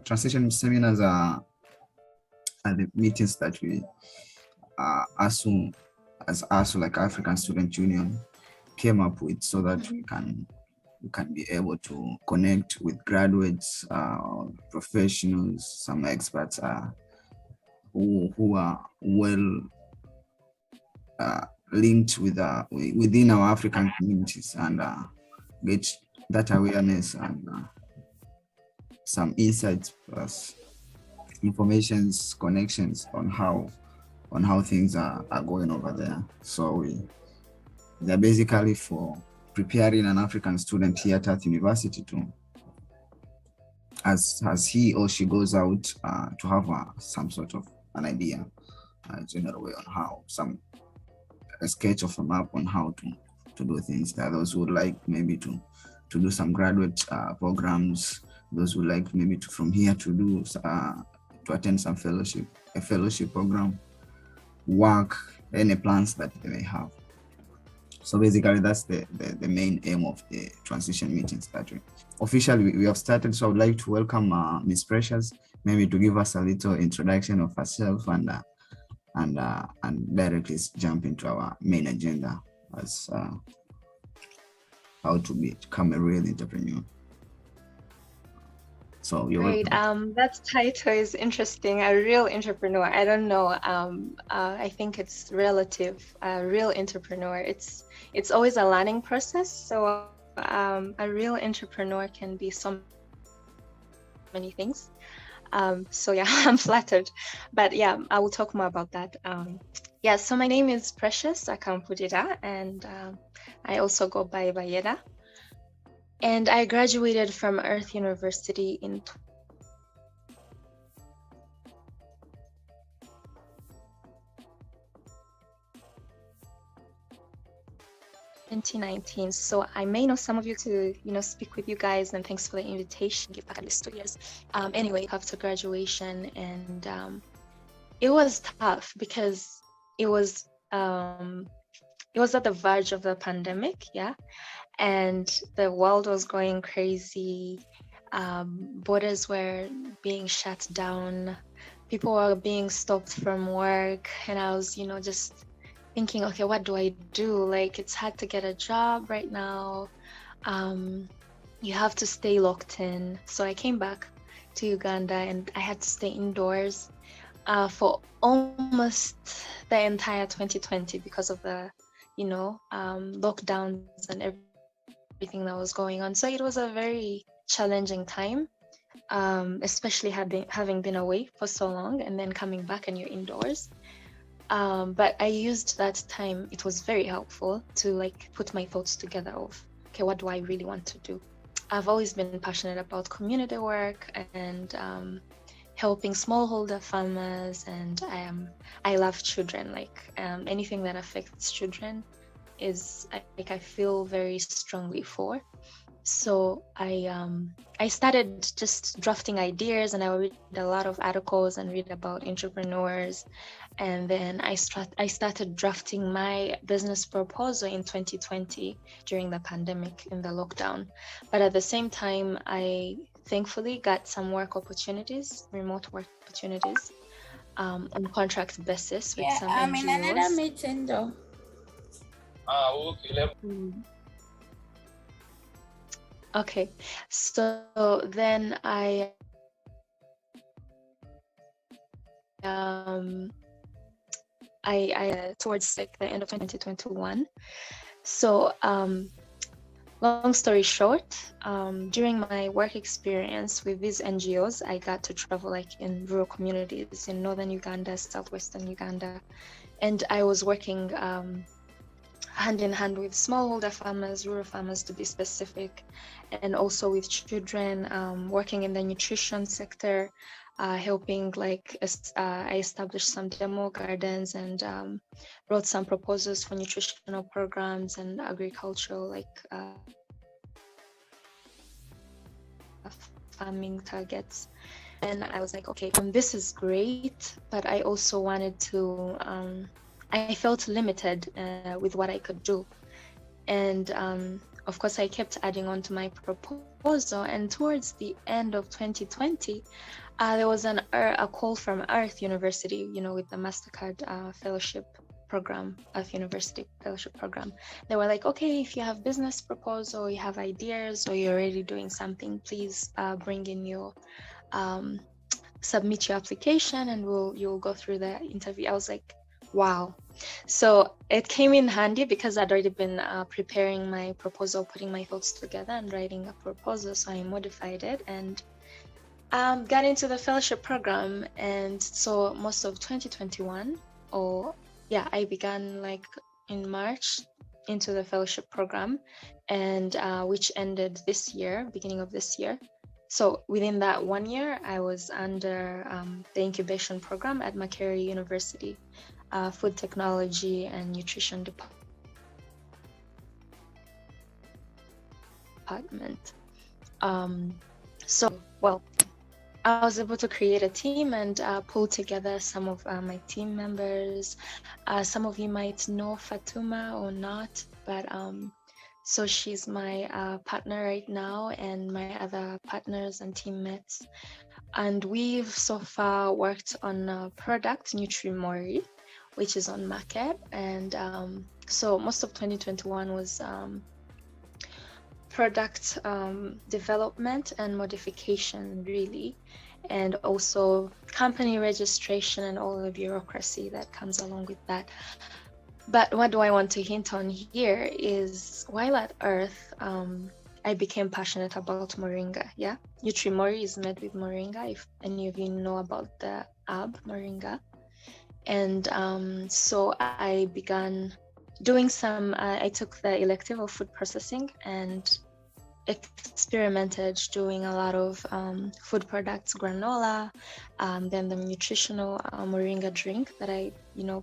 transition seminars are the meetings that we as ASU, like African Student Union, came up with so that we can be able to connect with graduates, professionals, some experts who are well linked with within our African communities, and get that awareness and some insights plus informations, connections on how things are going over there. So they're basically for preparing an African student here at Earth University to, as he or she goes out, to have some sort of an idea, general way on how, a sketch of a map on how to do things. There are those who would like maybe to do some graduate programs, those who like maybe from here to do to attend some a fellowship program, work, any plans that they may have. So basically that's the main aim of the transition meetings that officially we have started. So I would like to welcome Ms. Precious, maybe to give us a little introduction of herself and directly jump into our main agenda as how to become a real entrepreneur. So you're great. That title is interesting. A real entrepreneur. I don't know. I think it's relative. A real entrepreneur. It's always a learning process. So a real entrepreneur can be so many things. So yeah, I'm flattered. But yeah, I will talk more about that. Yeah. So my name is Precious Akampudira, and I also go by Bayeda. And I graduated from Earth University in 2019. So I may know some of you to, speak with you guys, and thanks for the invitation. Give back at least 2 years. Anyway, after graduation, and it was tough because it was at the verge of the pandemic, yeah. And the world was going crazy. Borders were being shut down. People were being stopped from work. And I was, just thinking, okay, what do I do? Like, it's hard to get a job right now. You have to stay locked in. So I came back to Uganda and I had to stay indoors for almost the entire 2020 because of the, lockdowns and everything that was going on. So it was a very challenging time, especially having been away for so long and then coming back and you're indoors. But I used that time, it was very helpful to put my thoughts together of, okay, what do I really want to do? I've always been passionate about community work and helping smallholder farmers, and I love children. Anything that affects children is I feel very strongly for. So I started just drafting ideas, and I read a lot of articles and read about entrepreneurs, and then I started drafting my business proposal in 2020 during the pandemic in the lockdown. But at the same time, I thankfully got some work opportunities, remote work opportunities, on contract basis with some NGOs. I'm in another meeting though. Okay, so then I towards the end of 2021. So long story short, during my work experience with these NGOs, I got to travel in rural communities in northern Uganda, southwestern Uganda, and I was working hand in hand with smallholder farmers, rural farmers to be specific, and also with children, working in the nutrition sector, helping I established some demo gardens and wrote some proposals for nutritional programs and agricultural farming targets. And I was like, okay, this is great, but I also wanted to I felt limited with what I could do. And of course, I kept adding on to my proposal. And towards the end of 2020, there was a call from Earth University, with the MasterCard fellowship program, Earth University fellowship program. They were like, okay, if you have business proposal, you have ideas, or you're already doing something, please bring in your submit your application, and you'll go through the interview. I was like, wow. So it came in handy because I'd already been preparing my proposal, putting my thoughts together and writing a proposal. So I modified it and got into the fellowship program. And so most of 2021, I began like in March into the fellowship program, and which ended this year, beginning of this year. So within that 1 year, I was under the incubation program at Makerere University, food technology and nutrition department. I was able to create a team and pull together some of my team members. Some of you might know Fatuma or not, but so she's my partner right now, and my other partners and teammates. And we've so far worked on a product, Nutrimori, which is on market. And so most of 2021 was product development and modification, really, and also company registration and all the bureaucracy that comes along with that. But what do I want to hint on here is, while at Earth, I became passionate about moringa. Yeah, Nutrimori is made with moringa, if any of you know about the herb moringa. And so I began doing I took the elective of food processing and experimented doing a lot of food products, granola, then the nutritional moringa drink that I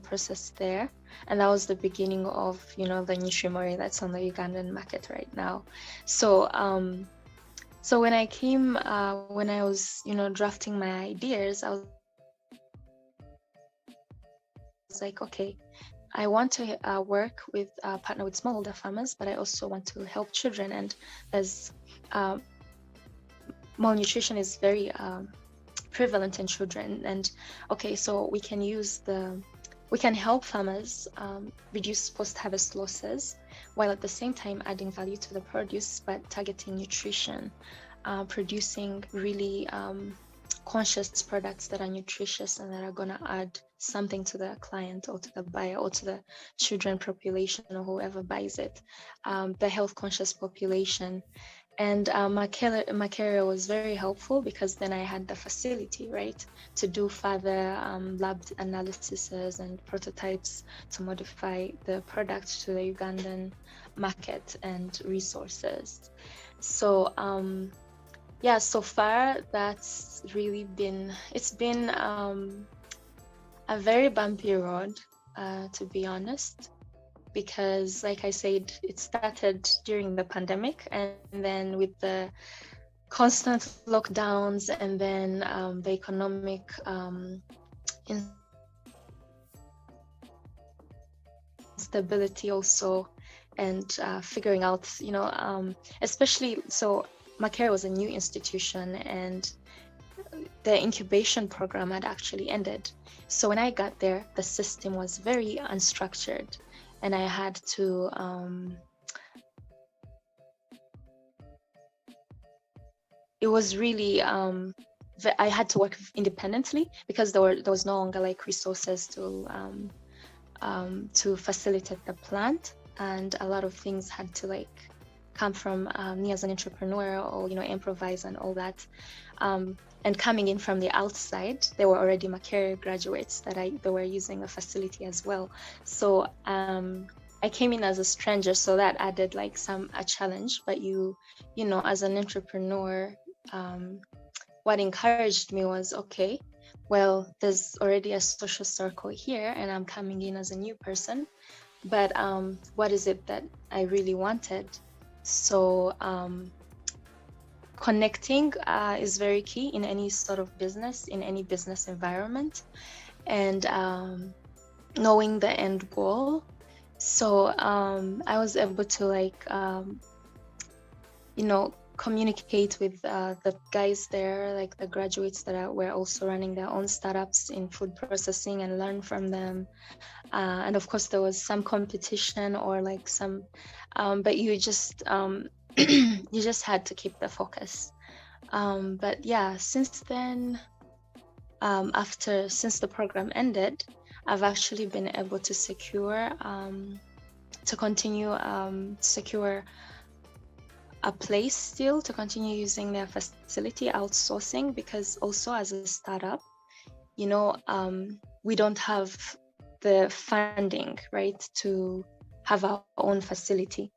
processed there. And that was the beginning of the Nutrimori that's on the Ugandan market right now. So so when I came when I was drafting my ideas, I was like, okay, I want to work with partner with smallholder farmers, but I also want to help children. And as malnutrition is very prevalent in children, and okay, so we can help farmers reduce post-harvest losses, while at the same time adding value to the produce, but targeting nutrition, producing really conscious products that are nutritious and that are going to add something to the client or to the buyer or to the children population or whoever buys it, the health conscious population. And Makerere was very helpful because then I had the facility, right, to do further lab analyses and prototypes to modify the product to the Ugandan market and resources. So yeah, so far that's really been a very bumpy road, to be honest, because like I said, it started during the pandemic, and then with the constant lockdowns, and then the economic instability also, and figuring out, especially so Makerere was a new institution and the incubation program had actually ended. So when I got there, the system was very unstructured, and I had to it was really I had to work independently because there was no longer like resources to facilitate the plant, and a lot of things had to like come from me as an entrepreneur, or improvise and all that. And coming in from the outside, there were already Makerere graduates they were using a facility as well. So I came in as a stranger, so that added like a challenge. But as an entrepreneur, what encouraged me was, okay, well, there's already a social circle here, and I'm coming in as a new person. But what is it that I really wanted? So connecting is very key in any sort of business, in any business environment, and knowing the end goal. So I was able to communicate with the guys there, like the graduates that were also running their own startups in food processing, and learn from them. And of course, there was some competition or like some, but you just you just had to keep the focus. But yeah, since then, since the program ended, I've actually been able to secure a place still to continue using their facility, outsourcing, because also as a startup, we don't have the funding, right, to have our own facility.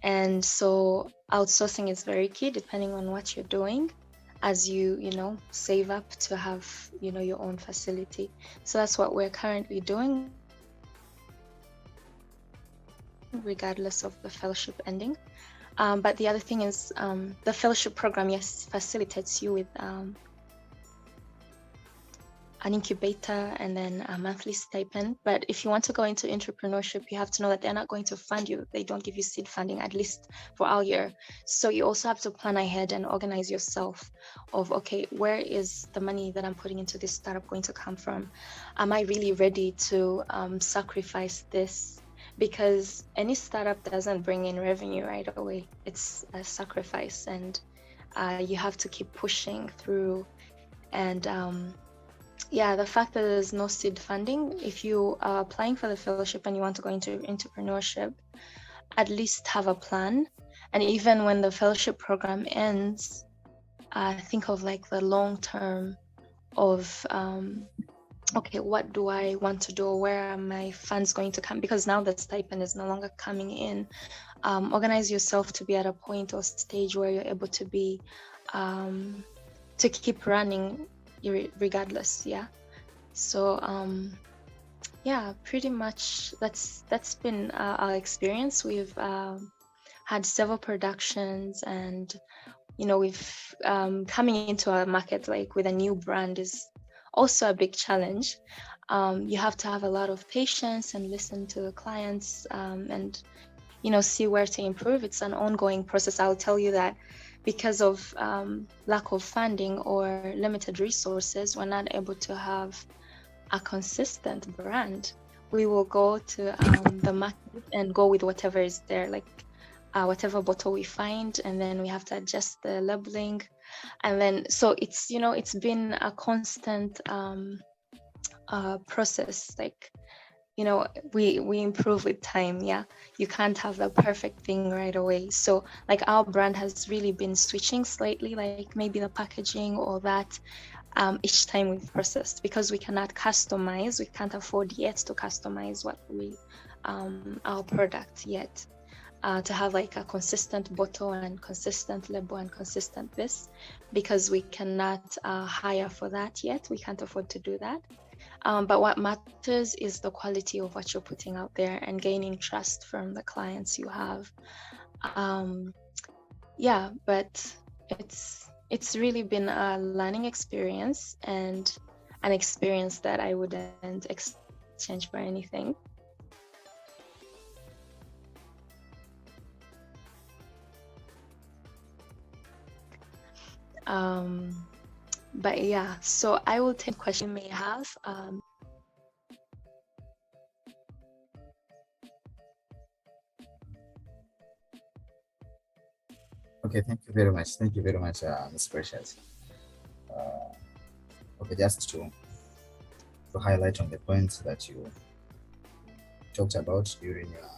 And so outsourcing is very key depending on what you're doing, as you save up to have your own facility. So that's what we're currently doing, regardless of the fellowship ending. But the other thing is, the fellowship program, yes, facilitates you with an incubator and then a monthly stipend. But if you want to go into entrepreneurship, you have to know that they're not going to fund you. They don't give you seed funding, at least for our year. So you also have to plan ahead and organize yourself of, okay, where is the money that I'm putting into this startup going to come from? Am I really ready to sacrifice this? Because any startup doesn't bring in revenue right away. It's a sacrifice, and you have to keep pushing through. And the fact that there's no seed funding, if you are applying for the fellowship and you want to go into entrepreneurship, at least have a plan. And even when the fellowship program ends, think of like the long term of okay, what do I want to do? Where are my funds going to come? Because now the stipend is no longer coming in. Organize yourself to be at a point or stage where you're able to be to keep running regardless. So pretty much that's been our experience. We've had several productions, and we've coming into our market like with a new brand is also a big challenge. You have to have a lot of patience and listen to the clients, and see where to improve. It's an ongoing process. I'll tell you that because of lack of funding or limited resources, we're not able to have a consistent brand. We will go to the market and go with whatever is there, like whatever bottle we find, and then we have to adjust the labeling. And then so it's it's been a constant process. Like we improve with time. You can't have the perfect thing right away. So like our brand has really been switching slightly, like maybe the packaging or that, each time we've processed, because we cannot customize. We can't afford yet to customize what we our product yet. To have like a consistent bottle and consistent label and consistent this, because we cannot hire for that yet. We can't afford to do that. But what matters is the quality of what you're putting out there and gaining trust from the clients you have. But it's really been a learning experience, and an experience that I wouldn't exchange for anything. But so I will take a question you may have. Okay, thank you very much. Thank you very much, Ms. Precious. Okay, just to highlight on the points that you talked about during your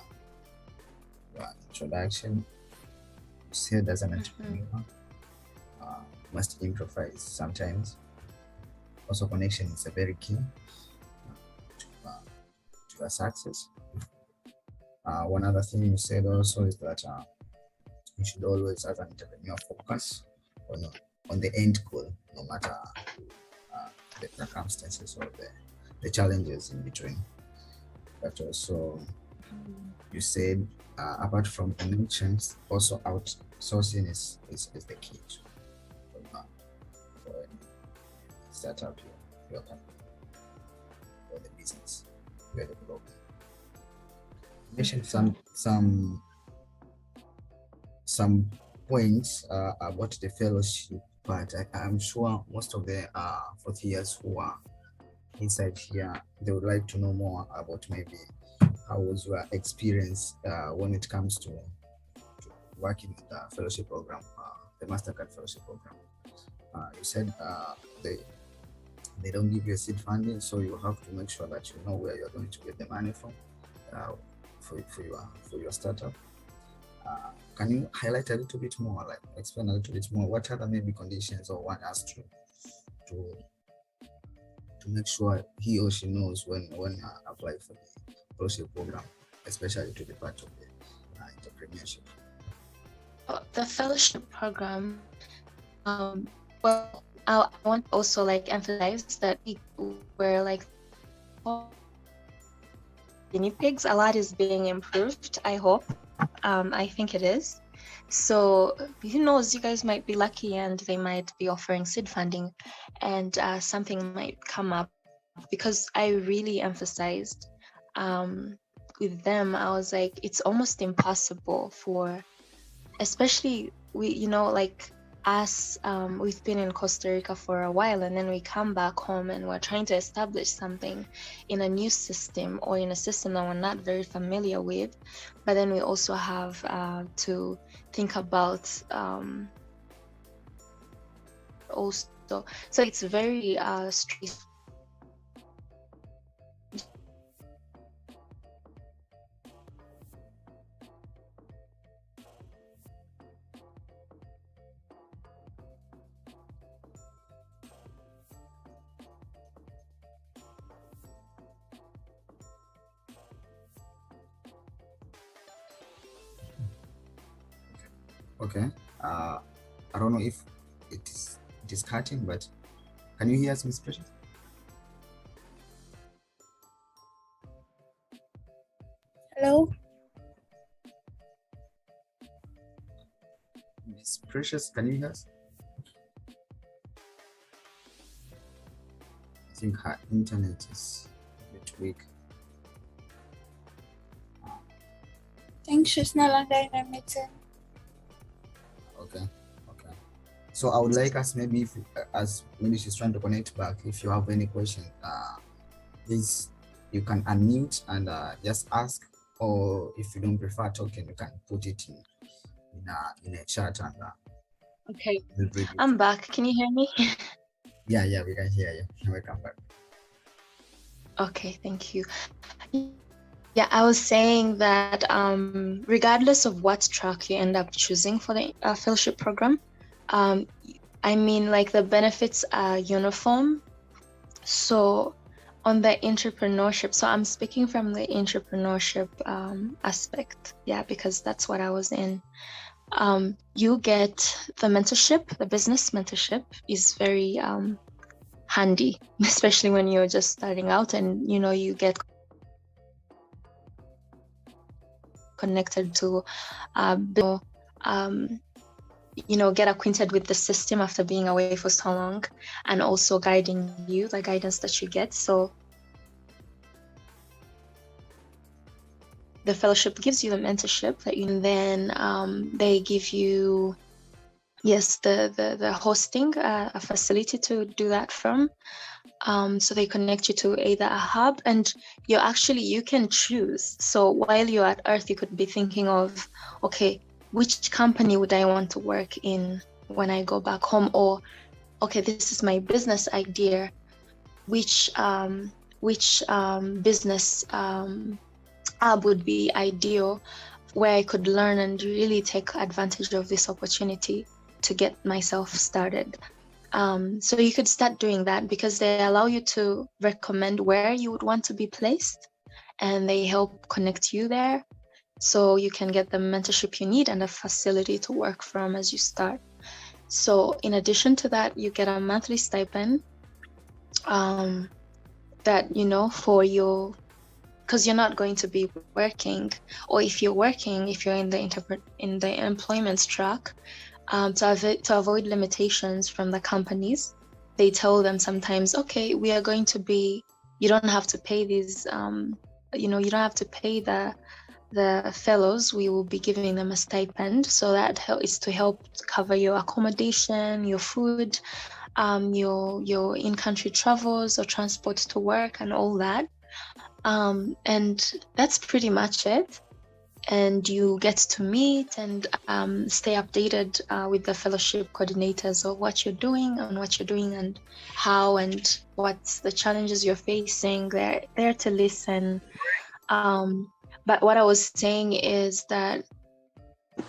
introduction. You said as an entrepreneur, must improvise sometimes. Also, connection is a very key to your success. One other thing you said also is that you should always, as an entrepreneur, focus on the end goal, no matter the circumstances or the challenges in between. But also, you said apart from connections, also outsourcing is the key for any startup, your company, or the business you're developing. You mentioned some point about the fellowship, but I'm sure most of the fourth years who are inside here, they would like to know more about maybe how was your experience when it comes to working with the fellowship program, the MasterCard fellowship program. You said they don't give you a seed funding, so you have to make sure that you know where you're going to get the money from for your startup. Can you highlight a little bit more, like explain a little bit more what other maybe conditions or one has to make sure he or she knows when apply for the fellowship program, especially to the part of the entrepreneurship? The fellowship program, well, I want to also like emphasize that we're like guinea pigs. A lot is being improved, I hope. I think it is. So who knows, you guys might be lucky and they might be offering seed funding and something might come up, because I really emphasized with them. I was like, it's almost impossible for, especially like us, we've been in Costa Rica for a while and then we come back home and we're trying to establish something in a new system or in a system that we're not very familiar with. But then we also have to think about also, so it's very stressful. Okay. I don't know if it is cutting, but can you hear us, Ms. Precious? Hello? Ms. Precious, can you hear us? I think her internet is a bit weak. I think she's no longer in a meeting. Okay. So I would like us maybe as maybe she's trying to connect back, if you have any question, please you can unmute and just ask, or if you don't prefer talking, you can put it in a chat and Okay, I'm back. Can you hear me? Yeah, we can hear you. Welcome back. Okay, thank you. Yeah, I was saying that regardless of what track you end up choosing for the fellowship program, I mean, like, the benefits are uniform. So on the entrepreneurship, so I'm speaking from the entrepreneurship aspect, yeah, because that's what I was in. You get the mentorship, the business mentorship is very handy, especially when you're just starting out and you get connected to get acquainted with the system after being away for so long, and also guiding you, the guidance that you get. So the fellowship gives you the mentorship that you then they give you, yes, the hosting, a facility to do that from. So they connect you to either a hub, and you can choose. So while you're at Earth, you could be thinking of, okay, which company would I want to work in when I go back home? Or, okay, this is my business idea. Which business hub would be ideal, where I could learn and really take advantage of this opportunity to get myself started. So you could start doing that, because they allow you to recommend where you would want to be placed, and they help connect you there, so you can get the mentorship you need and a facility to work from as you start. So in addition to that, you get a monthly stipend that for you, because you're not going to be working, or if you're working, if you're in the employment track, to avoid limitations from the companies, they tell them sometimes, okay, we are going to be, you don't have to pay these, you don't have to pay the the fellows, we will be giving them a stipend. So that is to help cover your accommodation, your food, your in-country travels or transport to work and all that. And that's pretty much it. And you get to meet and stay updated with the fellowship coordinators of what you're doing and how and what's the challenges you're facing. They're there to listen. But what I was saying is that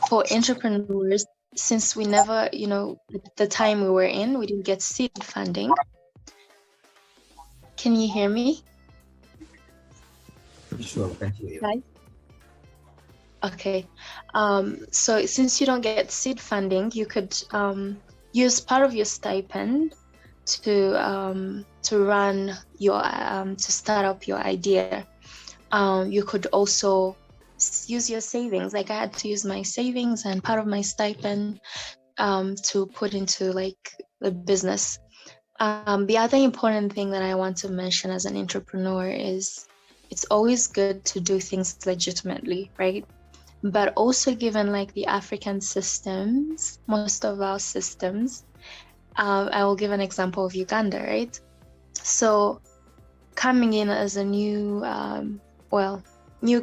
for entrepreneurs, since we never, the time we were in, we didn't get seed funding. Can you hear me? Sure, I can hear you. Right. Okay. So since you don't get seed funding, you could use part of your stipend to run your to start up your idea. You could also use your savings. Like I had to use my savings and part of my stipend to put into like the business. The other important thing that I want to mention as an entrepreneur is it's always good to do things legitimately, right? But also given like the African systems, most of our systems, I will give an example of Uganda, right? So coming in as a new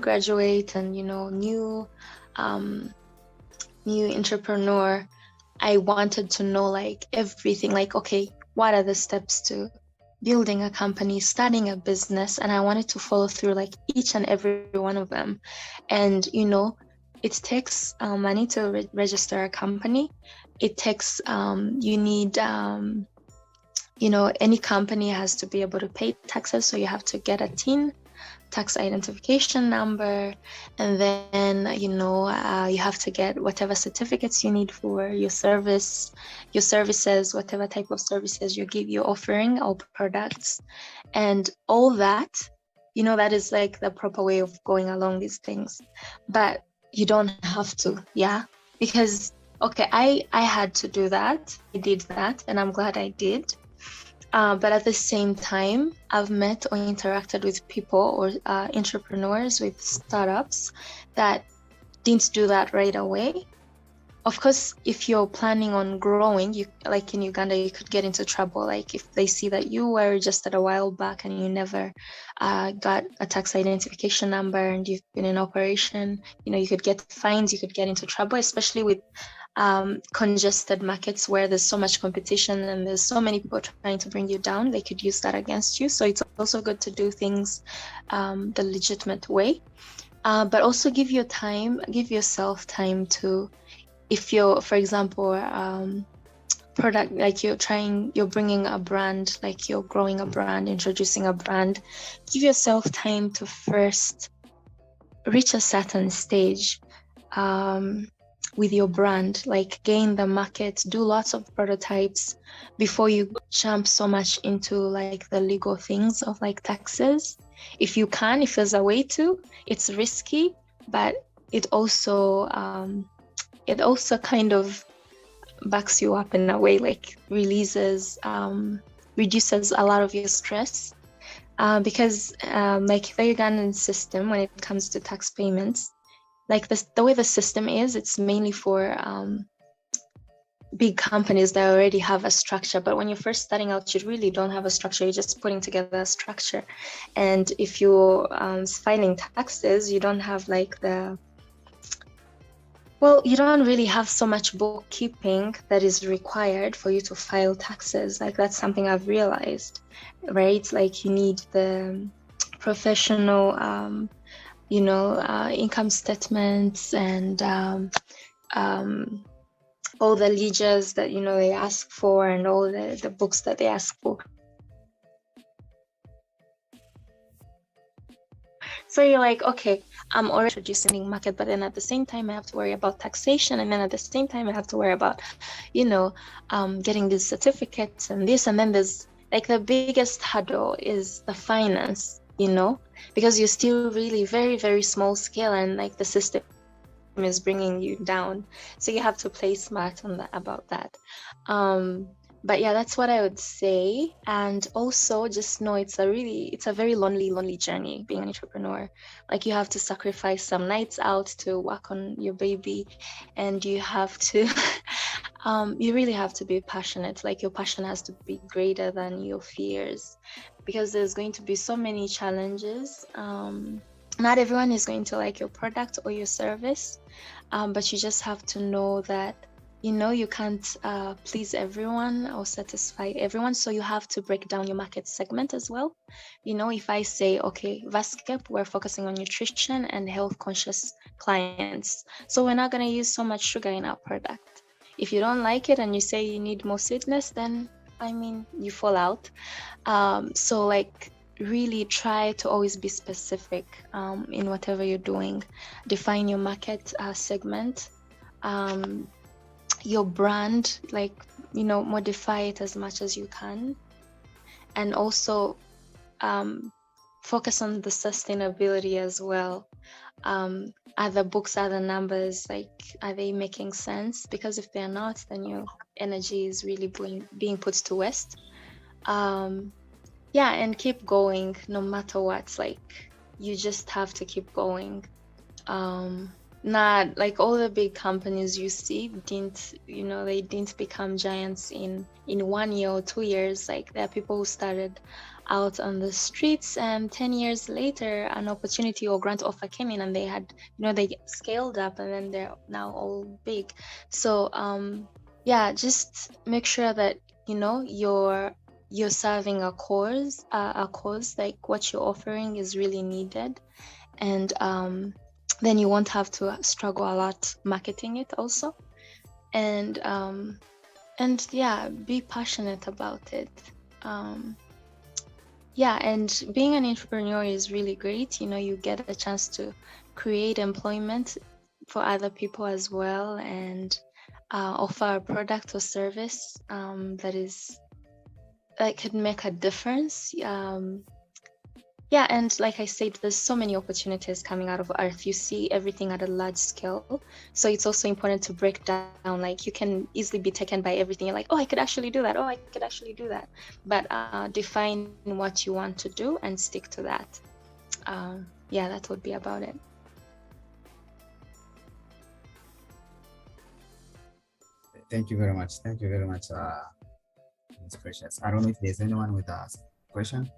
graduate and new entrepreneur, I wanted to know like everything, like okay, what are the steps to building a company, starting a business, and I wanted to follow through like each and every one of them. And it takes money to register a company. It takes you need any company has to be able to pay taxes, so you have to get a TIN, tax identification number, and then you have to get whatever certificates you need for your services, whatever type of services you're offering or products, and all that. That is like the proper way of going along these things. But you don't have to, because okay, I had to do that. I did that, and I'm glad I did. But at the same time, I've met or interacted with people or entrepreneurs with startups that didn't do that right away. Of course, if you're planning on growing, like in Uganda, you could get into trouble. Like if they see that you were registered a while back and you never got a tax identification number and you've been in operation, you could get fines, you could get into trouble, especially with congested markets where there's so much competition and there's so many people trying to bring you down. They could use that against you. So it's also good to do things the legitimate way, but also give yourself time to, if you're, for example, product, like you're bringing a brand, like you're growing a brand, introducing a brand, give yourself time to first reach a certain stage with your brand, like gain the market, do lots of prototypes before you jump so much into like the legal things of like taxes. If you can, if there's a way to, it's risky, but it also kind of backs you up in a way, like reduces a lot of your stress, because like the Ugandan system, when it comes to tax payments, like the way the system is, it's mainly for big companies that already have a structure. But when you're first starting out, you really don't have a structure. You're just putting together a structure. And if you're filing taxes, you don't have like you don't really have so much bookkeeping that is required for you to file taxes. Like that's something I've realized, right? Like you need the professional, income statements and all the ledgers that, they ask for and all the books that they ask for. So you're like, okay, I'm already introducing market, but then at the same time, I have to worry about taxation. And then at the same time, I have to worry about, getting these certificates and this. And then there's like the biggest hurdle is the finance, because you're still really very, very small scale and like the system is bringing you down. So you have to play smart on that, about that. But yeah, that's what I would say. And also just know it's a very lonely journey being an entrepreneur. Like you have to sacrifice some nights out to work on your baby, and you have to you really have to be passionate. Like your passion has to be greater than your fears, because there's going to be so many challenges. Not everyone is going to like your product or your service, but you just have to know that you can't please everyone or satisfy everyone, so you have to break down your market segment as well. If I say, okay, Vascape, we're focusing on nutrition and health conscious clients, so we're not going to use so much sugar in our product. If you don't like it and you say you need more sweetness, then you fall out. So like really try to always be specific in whatever you're doing. Define your market segment, your brand, like modify it as much as you can, and also focus on the sustainability as well. Are the books, are the numbers, like, are they making sense? Because if they're not, then your energy is really being put to waste. Yeah, and keep going no matter what. Like, you just have to keep going. Not like all the big companies you see they didn't become giants in 1 year or 2 years. Like, there are people who started out on the streets, and 10 years later an opportunity or grant offer came in, and they had they scaled up, and then they're now all big. So yeah, just make sure that you're serving a cause, like what you're offering is really needed, and then you won't have to struggle a lot marketing it also. And yeah, be passionate about it. Yeah, and being an entrepreneur is really great. You get a chance to create employment for other people as well, and offer a product or service that could make a difference. Yeah, and like I said, there's so many opportunities coming out of Earth. You see everything at a large scale. So it's also important to break down, like, you can easily be taken by everything. You're like, oh, I could actually do that. Oh, I could actually do that. But define what you want to do and stick to that. Yeah, that would be about it. Thank you very much. Thank you very much, Ms. Precious. I don't know if there's anyone with a question.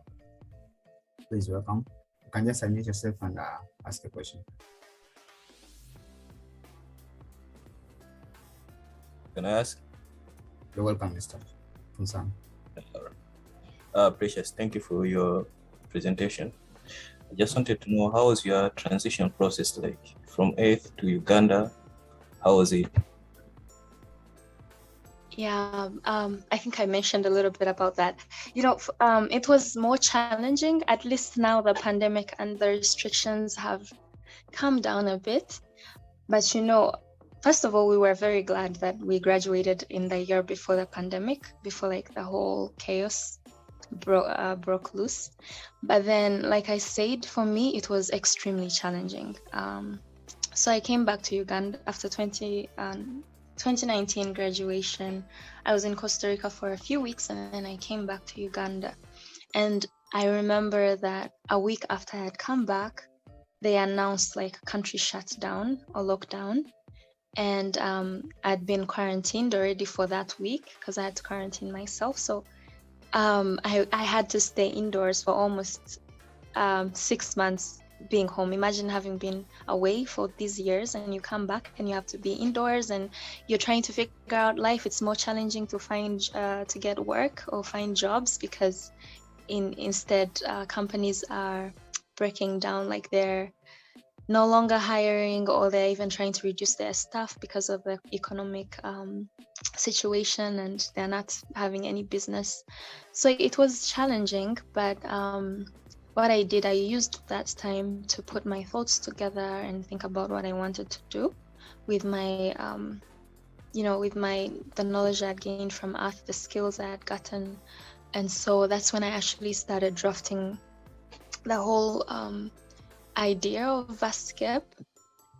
Please welcome. You can just unmute yourself and ask a question. Can I ask? You're welcome, Mr. Funsan. Precious, thank you for your presentation. I just wanted to know, how was your transition process like from Earth to Uganda? How was it? Yeah, I think I mentioned a little bit about that. It was more challenging. At least now the pandemic and the restrictions have calmed down a bit. But first of all, we were very glad that we graduated in the year before the pandemic, before like the whole chaos broke loose. But then, like I said, for me, it was extremely challenging. So I came back to Uganda after 2019 graduation. I was in Costa Rica for a few weeks, and then I came back to Uganda. And I remember that a week after I had come back, they announced like country shutdown or lockdown. And I'd been quarantined already for that week because I had to quarantine myself. So I had to stay indoors for almost 6 months being home. Imagine having been away for these years and you come back and you have to be indoors and you're trying to figure out life. It's more challenging to find to get work or find jobs, because instead companies are breaking down, like they're no longer hiring, or they're even trying to reduce their staff because of the economic situation, and they're not having any business. So it was challenging, but what I did, I used that time to put my thoughts together and think about what I wanted to do with my, the knowledge I'd gained from Earth, the skills I had gotten. And so that's when I actually started drafting the whole idea of Vascape.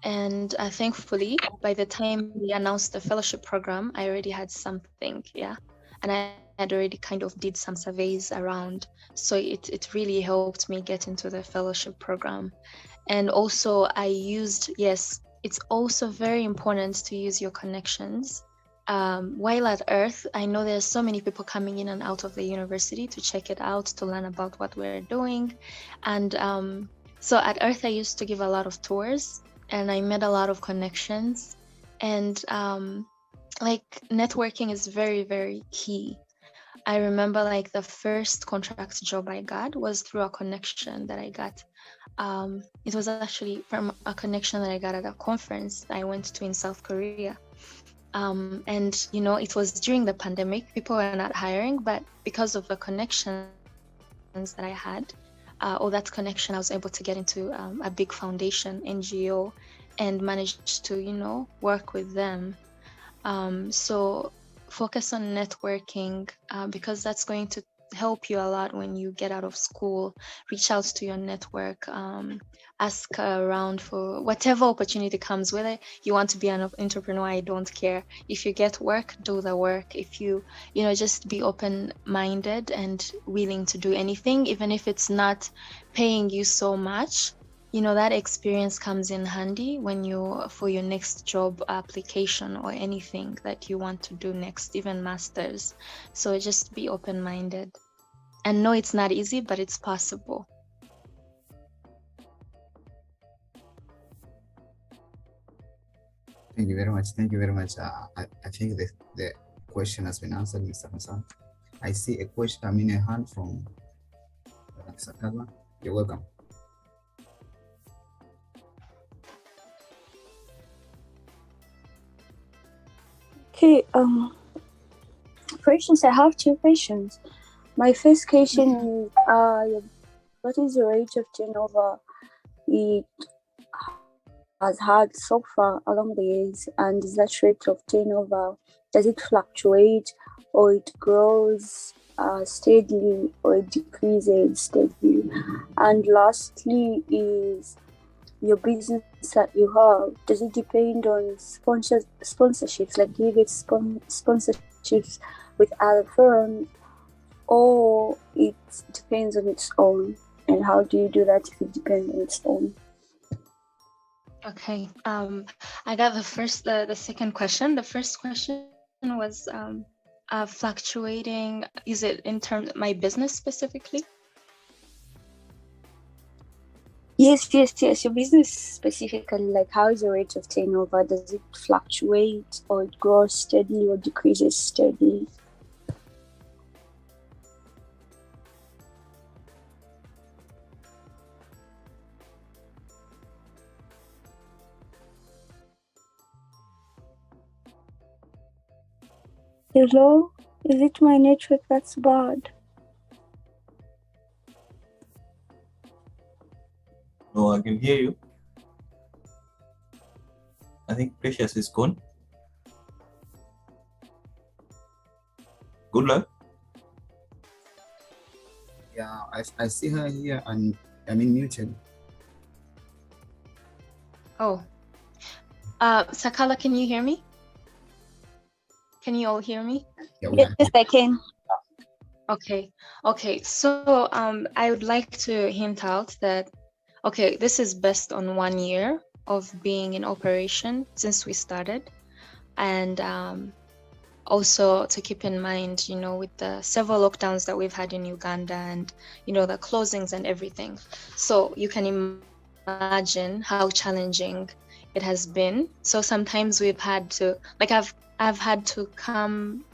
And thankfully, by the time we announced the fellowship program, I already had something. Yeah, and I had already kind of did some surveys around. So it really helped me get into the fellowship program. And also I used, yes, it's also very important to use your connections. While at Earth, I know there's so many people coming in and out of the university to check it out, to learn about what we're doing. And so at Earth, I used to give a lot of tours, and I made a lot of connections. And like networking is very, very key. I remember like the first contract job I got was through a connection that I got. It was actually from a connection that I got at a conference I went to in South Korea. And you know, it was during the pandemic, people were not hiring, but because of the connections that I had, or that connection, I was able to get into a big foundation NGO and managed to, you know, work with them. So focus on networking because that's going to help you a lot when you get out of school. Reach out to your network, ask around for whatever opportunity comes. Whether you want to be an entrepreneur, I don't care. If you get work, do the work. If you know, just be open-minded and willing to do anything, even if it's not paying you so much. You know, that experience comes in handy when you, for your next job application or anything that you want to do next, even masters. So just be open-minded and know it's not easy, but it's possible. Thank you very much. Thank you very much. I think the question has been answered, Mr. Hassan. I see a question, I mean a hand from Sakala. You're welcome. Okay, questions. I have two questions. My first question is, what is the rate of turnover it has had so far along the years, and is that rate of turnover, does it fluctuate, or it grows steadily, or it decreases steadily? And lastly is, your business that you have, does it depend on sponsorships, like do you get sponsorships with other firms, or it depends on its own? And how do you do that if it depends on its own? Okay, I got the second question. The first question was fluctuating. Is it in terms of my business specifically? Yes, your business specifically, like how is the rate of turnover? Does it fluctuate, or it grows steadily, or decreases steadily? Hello? Is it my network that's bad? No, I can hear you. I think Precious is gone. Good luck. Yeah, I see her here, and I'm muted. Oh, Sakala, can you hear me? Can you all hear me? Yeah, Yes, I can. Okay. So I would like to hint out that, okay, this is based on 1 year of being in operation since we started. And also to keep in mind, you know, with the several lockdowns that we've had in Uganda and, you know, the closings and everything. So you can imagine how challenging it has been. So sometimes we've had to, like I've had to come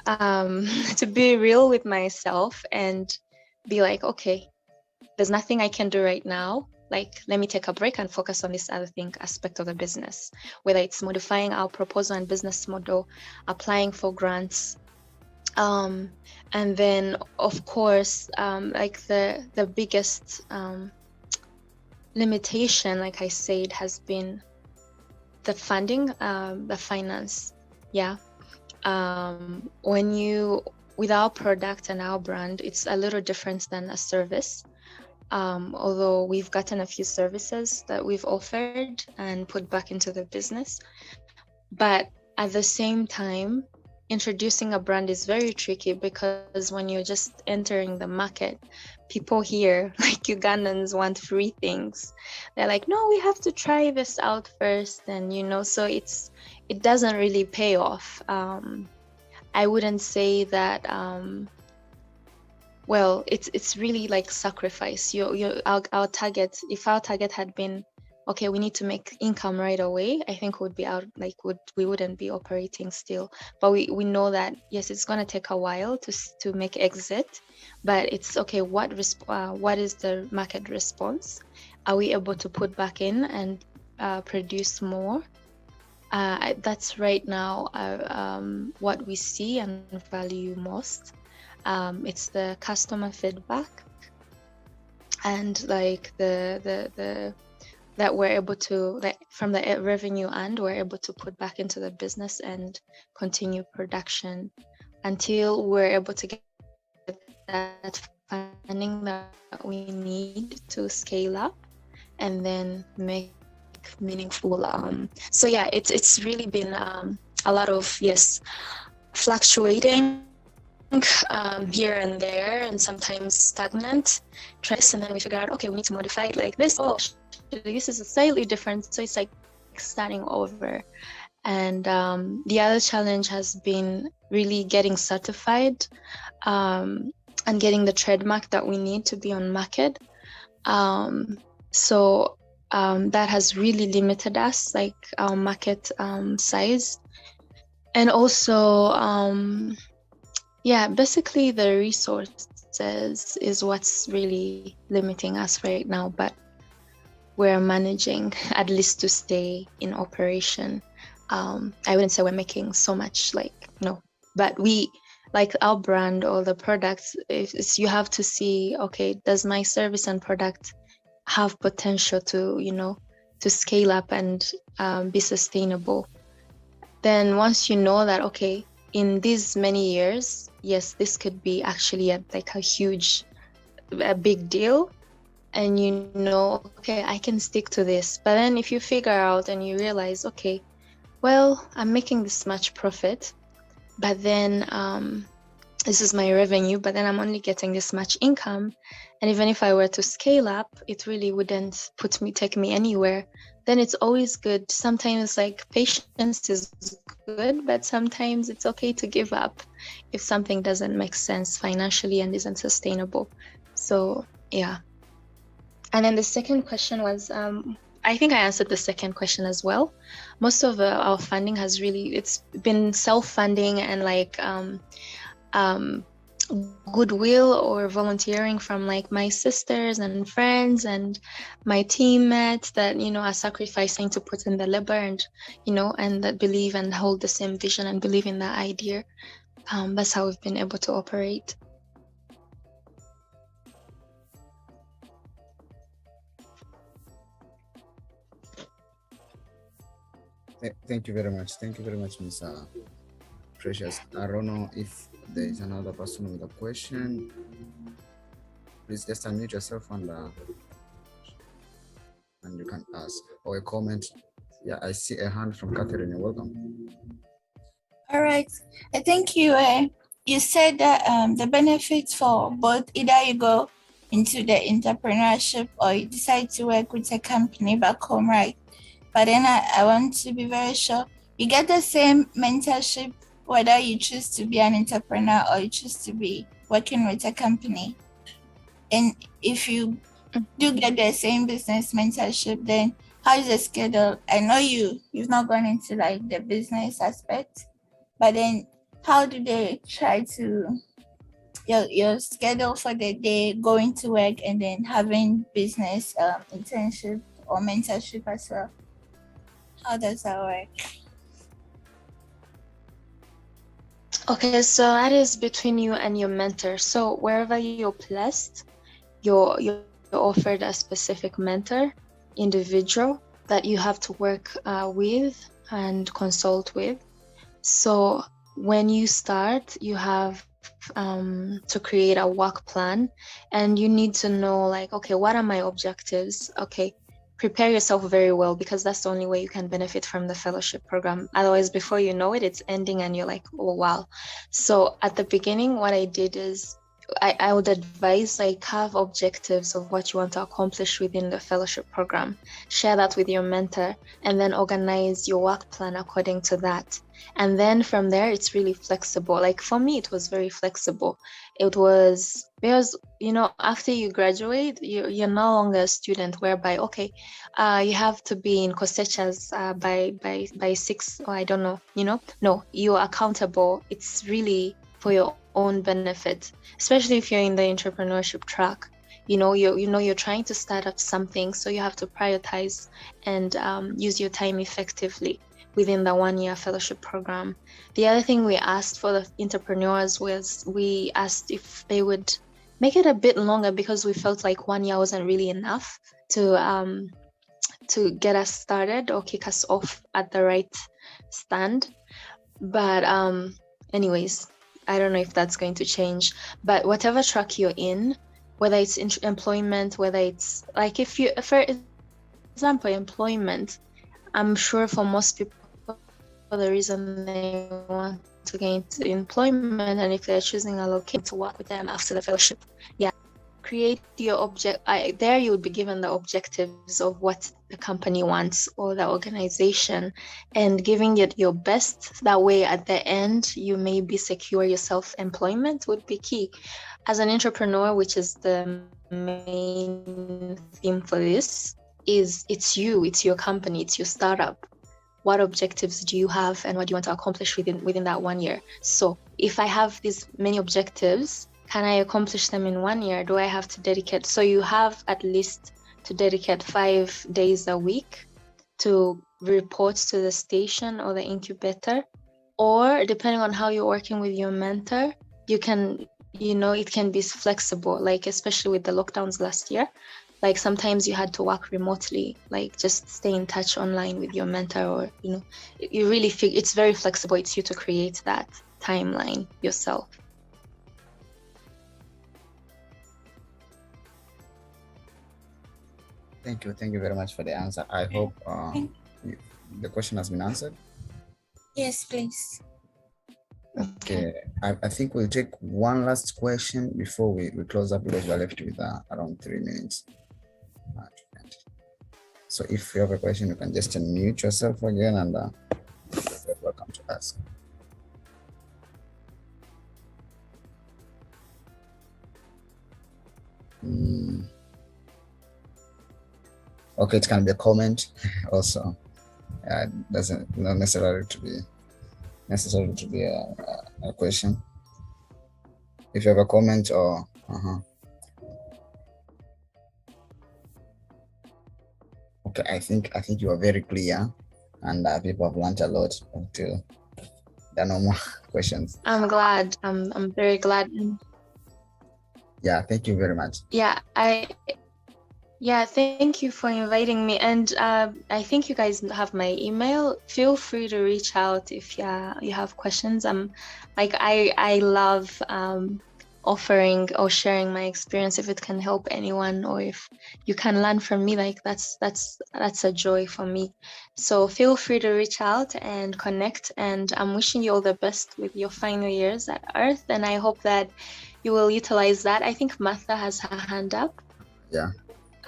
to be real with myself and be like, okay, there's nothing I can do right now. Like, let me take a break and focus on this other thing, aspect of the business, whether it's modifying our proposal and business model, applying for grants. And then, of course, like the biggest limitation, like I said, has been the funding, the finance. Yeah. When you, with our product and our brand, it's a little different than a service. Although we've gotten a few services that we've offered and put back into the business. But at the same time, introducing a brand is very tricky, because when you're just entering the market, people here, like Ugandans, want free things. They're like, no, we have to try this out first, and so it doesn't really pay off. I wouldn't say that. Well, it's really like sacrifice. Our target, if our target had been, okay, we need to make income right away, I think would be out, like we wouldn't be operating still. But we know that yes, it's gonna take a while to make exit, but it's okay. What is the market response? Are we able to put back in and produce more? That's right now what we see and value most. It's the customer feedback, and like the that we're able to, like, from the revenue end, we're able to put back into the business and continue production until we're able to get that funding that we need to scale up and then make meaningful. So yeah, it's really been a lot of, yes, fluctuating here and there, and sometimes stagnant trends, and then we figure out, okay, we need to modify it like this. Oh, this is slightly different, so it's like starting over. And the other challenge has been really getting certified and getting the trademark that we need to be on market. So that has really limited us, like our market size, and also yeah, basically the resources is what's really limiting us right now, but we're managing at least to stay in operation. I wouldn't say we're making so much, like, no, but we, like our brand or the products, you have to see, okay, does my service and product have potential to, to scale up and be sustainable? Then once you know that, okay, in these many years, yes, this could be actually a big deal, and okay, I can stick to this. But then if you figure out and you realize, okay, well, I'm making this much profit, but then this is my revenue, but then I'm only getting this much income, and even if I were to scale up, it really wouldn't take me anywhere. Then it's always good. Sometimes, like, patience is good, but sometimes it's okay to give up if something doesn't make sense financially and isn't sustainable. So yeah. And then the second question was, I think I answered the second question as well. Most of our funding it's been self-funding and like goodwill or volunteering from like my sisters and friends and my teammates that are sacrificing to put in the labor, and and that believe and hold the same vision and believe in that idea. That's how we've been able to operate. Thank you very much. Thank you very much, Ms. Precious. I don't know if there is another person with a question. Please just unmute yourself and you can ask, or a comment. Yeah, I see a hand from Catherine. You're welcome. All right. I think you said that the benefits for both, either you go into the entrepreneurship or you decide to work with a company back home, right? But then I want to be very sure you get the same mentorship whether you choose to be an entrepreneur or you choose to be working with a company. And if you do get the same business mentorship, then how is the schedule? I know you've not gone into like the business aspect, but then how do they try to your schedule for the day, going to work and then having business internship or mentorship as well? How does that work? Okay, so that is between you and your mentor. So wherever you're placed, you're offered a specific mentor, individual that you have to work with and consult with. So when you start, you have to create a work plan, and you need to know, like, okay, what are my objectives? Okay, prepare yourself very well, because that's the only way you can benefit from the fellowship program. Otherwise, before you know it, it's ending and you're like, oh wow. So at the beginning, what I did is I would advise, like, have objectives of what you want to accomplish within the fellowship program. Share that with your mentor, and then organize your work plan according to that. And then from there, it's really flexible. Like for me, it was very flexible. It was because, you know, after you graduate, you're no longer a student whereby, okay, you have to be in Cosechas by 6, or I don't know, you know. No, you're accountable. It's really for your own benefit, especially if you're in the entrepreneurship track. You know, you're trying to start up something, so you have to prioritize and use your time effectively within the 1-year fellowship program. The other thing we asked for the entrepreneurs was, we asked if they would make it a bit longer, because we felt like 1 year wasn't really enough to get us started or kick us off at the right stand. But anyways, I don't know if that's going to change. But whatever track you're in, whether it's employment, whether it's like, if you, for example, employment, I'm sure for most people, the reason they want to get into employment, and if they're choosing a location to work with them after the fellowship, yeah, create your object. There you would be given the objectives of what the company wants or the organization, and giving it your best. That way, at the end, you maybe secure your self-employment would be key. As an entrepreneur, which is the main theme for this, it's your company, it's your startup. What objectives do you have, and what do you want to accomplish within that 1 year? So if I have these many objectives, can I accomplish them in 1 year? Do I have to dedicate? So you have at least to dedicate 5 days a week to report to the station or the incubator, or depending on how you're working with your mentor, you can, you know, it can be flexible, like especially with the lockdowns last year. Like sometimes you had to work remotely, like just stay in touch online with your mentor, or, you know, you really feel it's very flexible. It's you to create that timeline yourself. Thank you very much for the answer. I hope the question has been answered. Yes, please. Okay, I think we'll take one last question before we close up, because we're left with around 3 minutes. So if you have a question, you can just unmute yourself again, and you're welcome to ask. Okay, it can be a comment also. Doesn't not necessarily to be a question. If you have a comment or okay, I think you are very clear, and people have learned a lot until there are no more questions. I'm glad. I'm very glad. Yeah, thank you very much. Yeah, thank you for inviting me. And I think you guys have my email. Feel free to reach out if you have questions. I love offering or sharing my experience. If it can help anyone, or if you can learn from me, like that's a joy for me. So feel free to reach out and connect. And I'm wishing you all the best with your final years at Earth. And I hope that you will utilize that. I think Martha has her hand up. Yeah.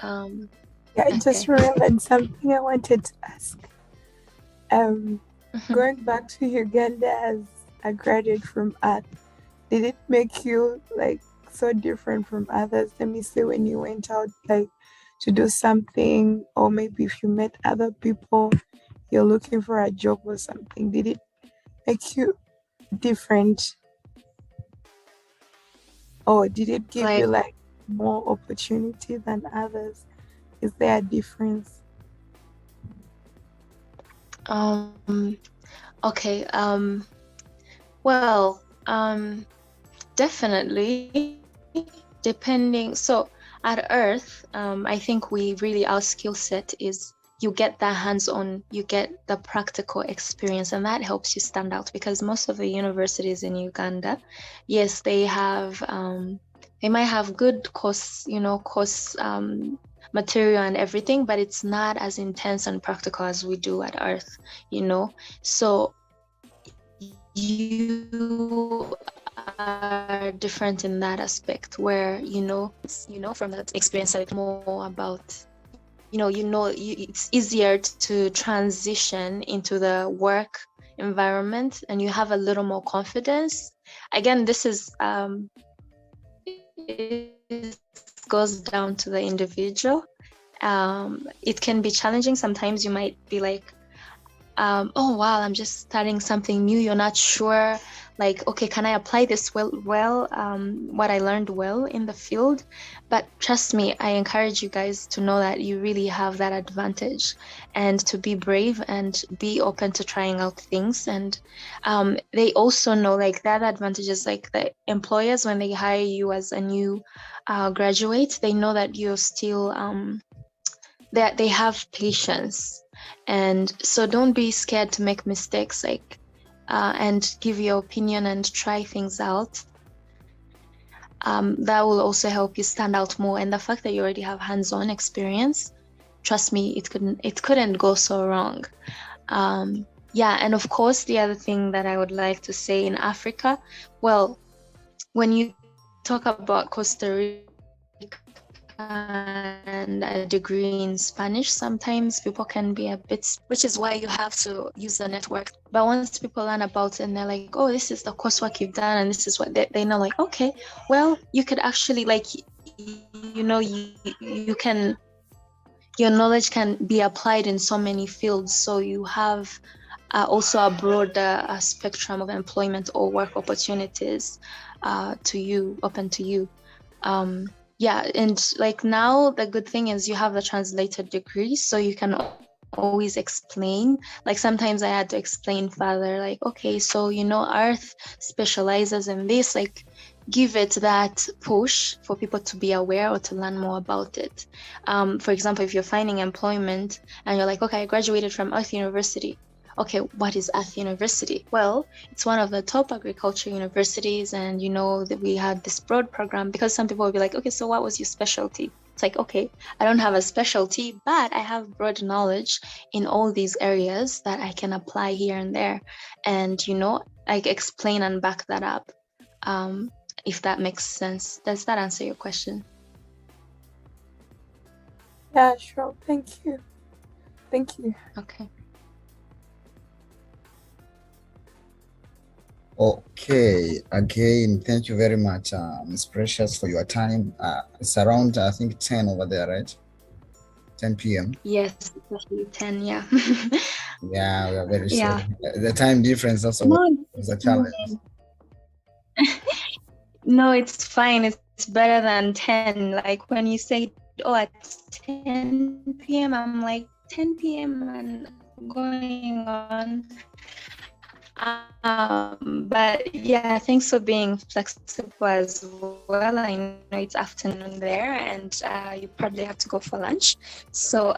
Yeah, I just remembered something I wanted to ask. Going back to Uganda as a graduate from Earth, did it make you like so different from others? Let me say, when you went out like to do something, or maybe if you met other people, you're looking for a job or something, did it make you different? Or did it give you like more opportunity than others? Is there a difference? Okay. Well, definitely, depending. So at Earth, I think our skill set is you get the hands-on, you get the practical experience, and that helps you stand out, because most of the universities in Uganda, yes, they have they might have good course material and everything, but it's not as intense and practical as we do at Earth, you know. So you are different in that aspect, where from that experience, like more about it's easier to transition into the work environment, and you have a little more confidence. Again, this is it goes down to the individual. It can be challenging. Sometimes you might be like, oh wow, I'm just starting something new. You're not sure, like, okay, can I apply this well, what I learned well in the field? But trust me, I encourage you guys to know that you really have that advantage, and to be brave and be open to trying out things. And they also know, like, that advantage is like the employers, when they hire you as a new graduate, they know that you're still that they have patience. And so don't be scared to make mistakes, like and give your opinion and try things out. That will also help you stand out more. And the fact that you already have hands-on experience, trust me, it couldn't go so wrong. Yeah, and of course, the other thing that I would like to say in Africa, well, when you talk about Costa Rica and a degree in Spanish, sometimes people can be a bit, which is why you have to use the network. But once people learn about it and they're like, oh, this is the coursework you've done, and this is what they know, like, okay, well, you could actually, like, you can, your knowledge can be applied in so many fields. So you have also a broader spectrum of employment or work opportunities open to you. Yeah, and like now the good thing is you have the translated degree, so you can always explain. Like sometimes I had to explain further, like, okay, so Earth specializes in this, like give it that push for people to be aware or to learn more about it. For example, if you're finding employment and you're like, okay, I graduated from Earth University. Okay, what is Earth University? Well, it's one of the top agriculture universities, and that we had this broad program, because some people will be like, okay, so what was your specialty? It's like, okay, I don't have a specialty, but I have broad knowledge in all these areas that I can apply here and there, and I explain and back that up, if that makes sense. Does that answer your question? Yeah, sure. Thank you. Okay. Okay, again, thank you very much, Ms. Precious, for your time. It's around, I think, 10 over there, right? 10 p.m. Yes, especially 10, yeah. Yeah, we are very sure. Yeah. The time difference also was a challenge. No, it's fine. It's better than 10. Like when you say, oh, at 10 p.m., I'm like, 10 p.m. and going on. But yeah, thanks for being flexible as well. I know it's afternoon there, and you probably have to go for lunch. So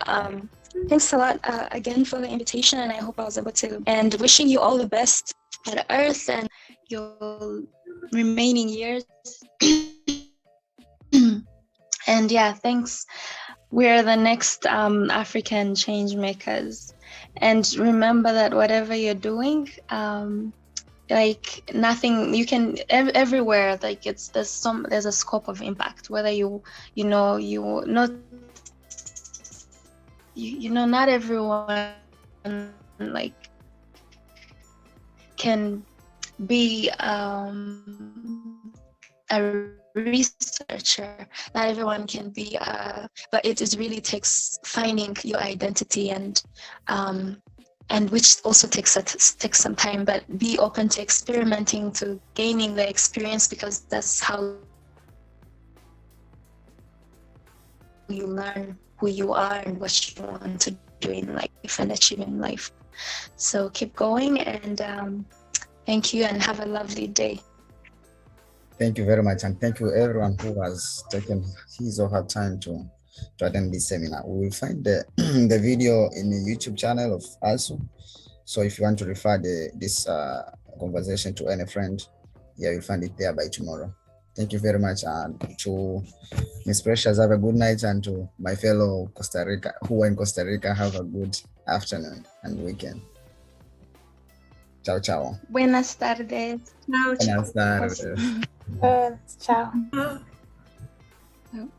thanks a lot again for the invitation, and I hope I was able to, and wishing you all the best at Earth and your remaining years. And yeah, thanks. We're the next African change makers. And remember that whatever you're doing, like nothing, you can everywhere, like there's a scope of impact, whether not everyone like can be a researcher. Not everyone can be but it really takes finding your identity, and which also takes some time, but be open to experimenting, to gaining the experience, because that's how you learn who you are and what you want to do in life and achieve in life. So keep going, and thank you, and have a lovely day. Thank you very much, and thank you everyone who has taken his or her time to attend this seminar. We will find the video in the YouTube channel of ASU. So if you want to refer this conversation to any friend, yeah, you'll find it there by tomorrow. Thank you very much. To Miss Precious, have a good night, and to my fellow Costa Rica who are in Costa Rica, have a good afternoon and weekend. Ciao, ciao. Buenas tardes. Ciao, Buenas chicos. tardes. Ciao. Ciao.